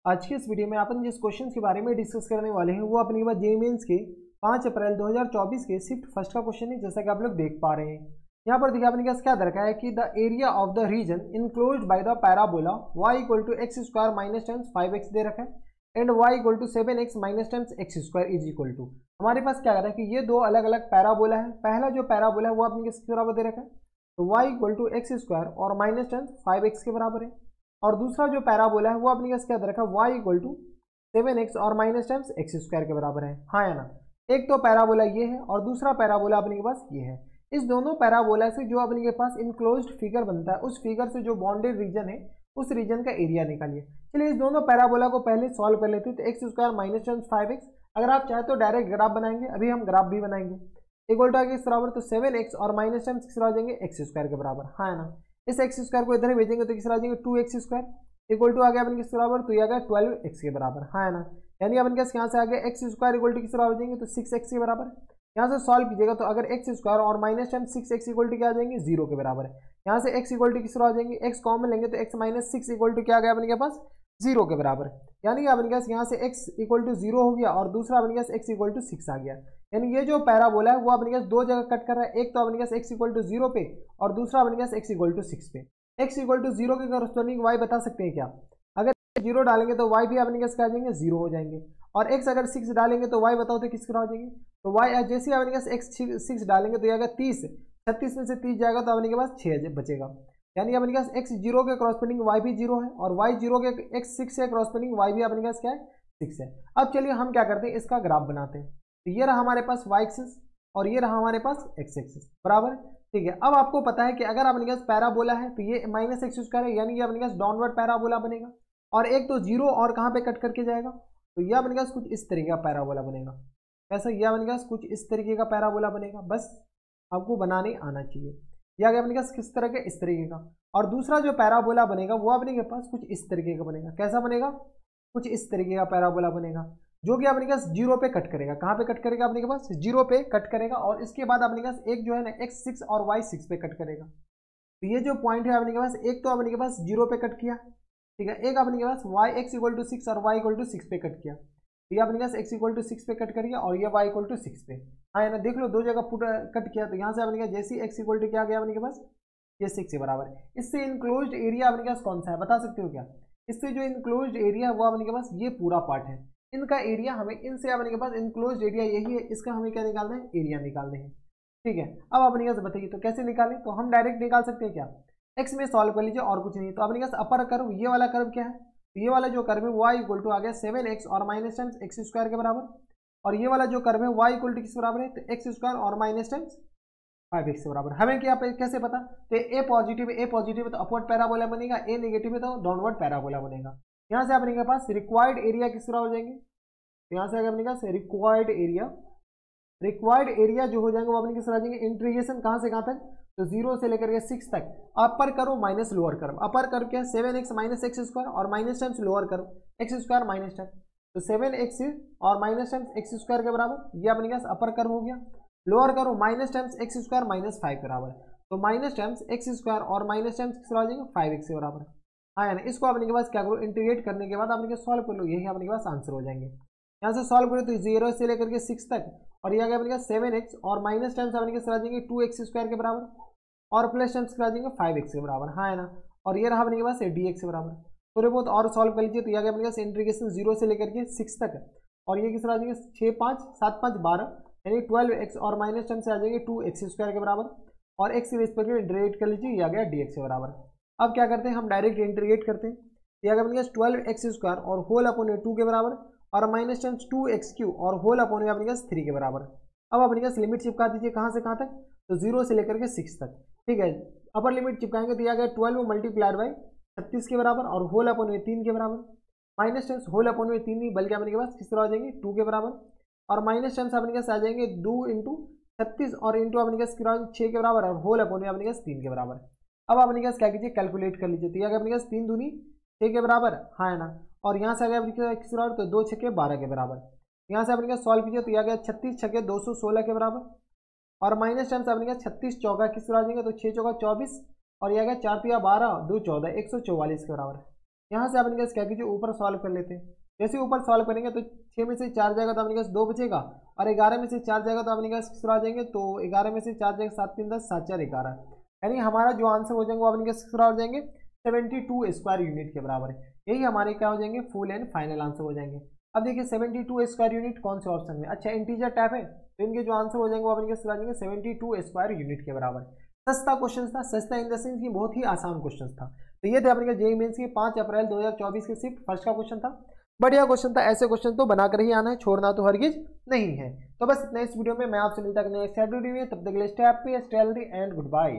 आज की इस वीडियो में अपन जिस क्वेश्चन के बारे में डिस्कस करने वाले हैं वो अपने पास जेईई मेंस के 5 अप्रैल 2024 के शिफ्ट फर्स्ट का क्वेश्चन है, जैसा कि आप लोग देख पा रहे हैं। यहाँ पर देखिए अपने पास क्या दरका है कि the area of the region enclosed by the parabola y = x² minus times 5x दे रखा है and y = 7x minus times x² is equal to. हमारे पास क्या है कि ये दो अलग अलग पैराबोला है। पहला जो पैराबोला है वो अपने किसके बराबर दे रखा है, तो y = x² और माइनस टाइम्स 5x के बराबर है। और दूसरा जो पैराबोला है वो अपने पास क्या दे रखा है, y = 7x और माइनस टाइम्स x² के बराबर है। हाँ या ना। एक तो पैराबोला ये है और दूसरा पैराबोला अपने के पास ये है। इस दोनों पैराबोला से जो अपने के पास इनक्लोज्ड फिगर बनता है, उस फिगर से जो बाउंडेड रीजन है उस रीजन का एरिया निकालिए। चलिए इस दोनों पैराबोला को पहले सॉल्व कर लेते हैं। तो x² माइनस टाइम्स 5x, अगर आप चाहे तो डायरेक्ट ग्राफ बनाएंगे, अभी हम ग्राफ भी बनाएंगे। इक्वल टू आगे किस बराबर, तो 7x और माइनस टाइम्स किस आ जाएंगे, x² के बराबर। हाँ है ना। इस x² को इधर ही भेजेंगे तो किस आ जाएंगे 2x² इक्वल टू आ गया अपन किस बराबर, तो ये आ गया 12x के बराबर। हाँ है ना। यानी अपन कैसे यहाँ से आ गया x² इक्वल टू किस बराबर हो जाएंगे, तो 6x के बराबर। यहाँ से सॉल्व कीजिएगा तो अगर x² और minus time 6x equal to क्या आ जाएंगे, 0 के बराबर है। यहाँ से x इक्वल टू किस आ जाएंगे, x कॉमन लेंगे तो x माइनस 6 इक्वल टू क्या आ गया अपने के पास, 0 के बराबर। यानी अपने पास यहाँ से x इक्वल टू 0 हो गया और दूसरा अपने पास x इक्वल टू 6 आ गया। यानी ये जो पैराबोला है वो अपने पास दो जगह कट कर रहा है, एक तो अपने पास x इक्वल टू 0 पे और दूसरा अपने पास x इक्वल टू 6 पे। x इक्वल टू 0 के करस्पॉन्डिंग y बता सकते हैं क्या, अगर 0 डालेंगे तो y भी अपने पास क्या आ जाएंगे, 0 हो जाएंगे। और x अगर 6 डालेंगे तो y बताओ तो किस तरह हो जाएंगे, तो y जैसे अपने पास x 6 डालेंगे तो ये आएगा 30, 36 में से 30 जाएगा तो अपने के पास 6 बचेगा। यानी अपने पास x 0 के क्रॉसपेंडिंग y भी 0 है और y 0 के x 6 के क्रॉसपेंडिंग y भी अपने पास क्या है, 6 है। अब चलिए हम क्या करते हैं, इसका ग्राफ बनाते हैं। तो ये रहा हमारे पास y एक्सिस और ये रहा हमारे पास x एक्सिस बराबर। ठीक है। अब आपको पता है कि अगर अपने पास पैराबोला है तो ये माइनस x² है, यानी ये अपने पास डाउनवर्ड पैराबोला बनेगा। और एक तो 0 और कहाँ पे कट करके जाएगा, तो यह अपने पास कुछ इस तरीके का पैराबोला बनेगा। ऐसा यह अपने पास कुछ इस तरीके का पैराबोला बनेगा, बस आपको बनाने आना चाहिए। यह आगे अपने पास किस तरह के, इस तरीके का। और दूसरा जो पैराबोला बनेगा वो अपने के पास कुछ इस तरीके का बनेगा। कैसा बनेगा, कुछ इस तरीके का पैराबोला बनेगा, जो कि अपने पास 0 पे कट करेगा। कहाँ पे कट करेगा, अपने के पास 0 पे कट करेगा। और इसके बाद अपने पास एक जो है ना x6 और y6 पे कट करेगा। तो ये जो पॉइंट है अपने के पास, एक तो अपने के पास 0 पे कट किया, ठीक है, एक अपने के पास yx इक्वल टू 6 और y इक्वल टू 6 पे कट किया। तो ये अपने पास x इक्वल टू 6 पे कट करिए और ये y इक्वल टू 6 पे। हाँ है ना, देख लो दो जगह पुट कट किया। तो यहाँ से अपने जैसे x इक्वल टू क्या गया अपने के पास, ये 6 के बराबर है। इससे इनक्लोज्ड एरिया अपने पास कौन सा है, बता सकते हो क्या। इससे जो इनक्लोज्ड एरिया है वो अपने के पास ये पूरा पार्ट है। इनका एरिया हमें, इनसे अपने के पास इनक्लोज्ड एरिया यही है, इसका हमें क्या निकालना है, एरिया निकालना है। ठीक है। अब अपने पास बताइए तो कैसे निकालें, तो हम डायरेक्ट निकाल सकते हैं क्या, x में सॉल्व कर लीजिए और कुछ नहीं। तो अपने पास अपर कर्व, ये वाला कर्व क्या है, तो ये वाला जो कर्व है y इक्वल टू आ गया 7x और माइनस टाइम्स x² के बराबर। और ये वाला जो कर्व है y इक्वल टू किस बराबर है, तो x² और माइनस टाइम्स 5x के बराबर। हमें क्या कैसे पता, तो a पॉजिटिव है तो अपवर्ड पैराबोला बनेगा, a नेगेटिव है तो डाउनवर्ड पैराबोला बनेगा। यहाँ से अपने पास रिक्वायर्ड एरिया किस तरह हो जाएंगे, तो यहाँ से अगर अपने पास रिक्वायर्ड एरिया जो हो जाएंगे वो अपने किस तरह आ जाएंगे, इंटीग्रेशन कहाँ से कहाँ तक, तो 0 से लेकर के 6 तक। अपर करो minus lower curve, upper curve क्या है 7x माइनस x² और minus times lower curve x² minus time, तो 7x और माइनस टाइम्स x² के बराबर। ये अपने पास अपर कर्व हो गया। Lower curve minus times x² minus 5 के बराबर, तो माइनस टाइम्स x² और माइनस टाइम्स किस तरह आ जाएंगे, 5x के बराबर। हाँ ना। इसको अपने के पास क्या करो, इंटीग्रेट करने के बाद अपने के सॉल्व कर लो, यही अपने के पास आंसर हो जाएंगे। यहाँ से सॉल्व करें तो 0 से लेकर के 6 तक, और ये आ गया अपने पास 7x और माइनस टाइम्स अपने के आ जाएंगे 2x² के बराबर और प्लस टाइम्स आ जाएंगे 5x के बराबर। हाँ है ना। और ये रहा अपने के पास dx के बराबर। थोड़े बहुत और सॉल्व कर लीजिए तो ये आ गया अपने पास इंटीग्रेशन 0 से लेकर के 6 तक, और ये किस आ जाएंगे 6 5 7 5 12, यानी 12x और माइनस टाइम्स आ जाएंगे 2x² के बराबर। और x के रिस्पेक्ट में इंटीग्रेट कर लीजिए, ये आ गया dx के बराबर। अब क्या करते हैं, हम डायरेक्ट इंटीग्रेट करते हैं। ये आ गया अपने पास 12x² और होल अपॉन 2 के बराबर और माइनस टाइम्स 2x³ और होल अपॉन अपने पास 3 के बराबर। अब अपने पास लिमिट चिपका दीजिए, कहाँ से कहाँ तक, तो 0 से लेकर के 6 तक। ठीक है। अपर लिमिट चिपकाएंगे तो यह आ गया 12 मल्टीप्लाइड बाई 36 के बराबर और होल अपॉन 3 के बराबर। माइनस टाइम्स होल अपॉन 3 नहीं बल्कि अपने के पास किस तरह आ जाएंगे 2 के बराबर, और माइनस टाइम्स अपने पास आ जाएंगे 2 इंटू 36 और इंटू अपने पास 6 के बराबर और होल अपॉन अपने पास 3 के बराबर। अब अपने पास क्या कीजिए, कैलकुलेट कर लीजिए। तो यह अपने पास 3 दूनी 6 के बराबर। हाँ है ना। और यहाँ से आ गया किस बराबर, तो 2 6 12 के बराबर। यहाँ से अपने सॉल्व कीजिए तो यह आ गया 36 6 216 के बराबर और माइनस टाइम्स अपने 36 चौका किस तरह आ जाएंगे, तो 6 चौका 24 और यह आ गया 4 3 12 2 14 144 के बराबर। यहाँ से अपने पास क्या कीजिए ऊपर सॉल्व कर लेते हैं। जैसे ऊपर सॉल्व करेंगे तो 6 में से 4 जाएगा तो अपने पास 2 बचेगा, और 11 में से 4 जाएगा तो अपने पास किस आ जाएंगे, तो 11 में से 4 जाएगा 7 3 10 7 4 11, यानी हमारा जो आंसर हो जाएंगे वो अपने पास किस हो जाएंगे 72 स्क्वायर यूनिट के बराबर है। यही हमारे क्या हो जाएंगे फुल एंड फाइनल आंसर हो जाएंगे। अब देखिए 72 स्क्वायर यूनिट कौन से ऑप्शन में, अच्छा इंटीजर टाइप है तो इनके जो आंसर हो जाएंगे वो अपने पास आ जाएंगे 72 स्क्वायर यूनिट के बराबर। सस्ता क्वेश्चन था, सस्ता इन द सेंस की बहुत ही आसान क्वेश्चन था। तो ये थे अपने जेईई मेंस के 5 अप्रैल 2024 के शिफ्ट फर्स्ट का क्वेश्चन था। बढ़िया क्वेश्चन था, ऐसे क्वेश्चन तो बनाकर ही आना है, छोड़ना तो हरगिज नहीं है। तो बस इतना इस वीडियो में, मैं आपसे मिलता नेक्स्ट वीडियो में, तब तक के लिए stay happy, stay healthy and good bye.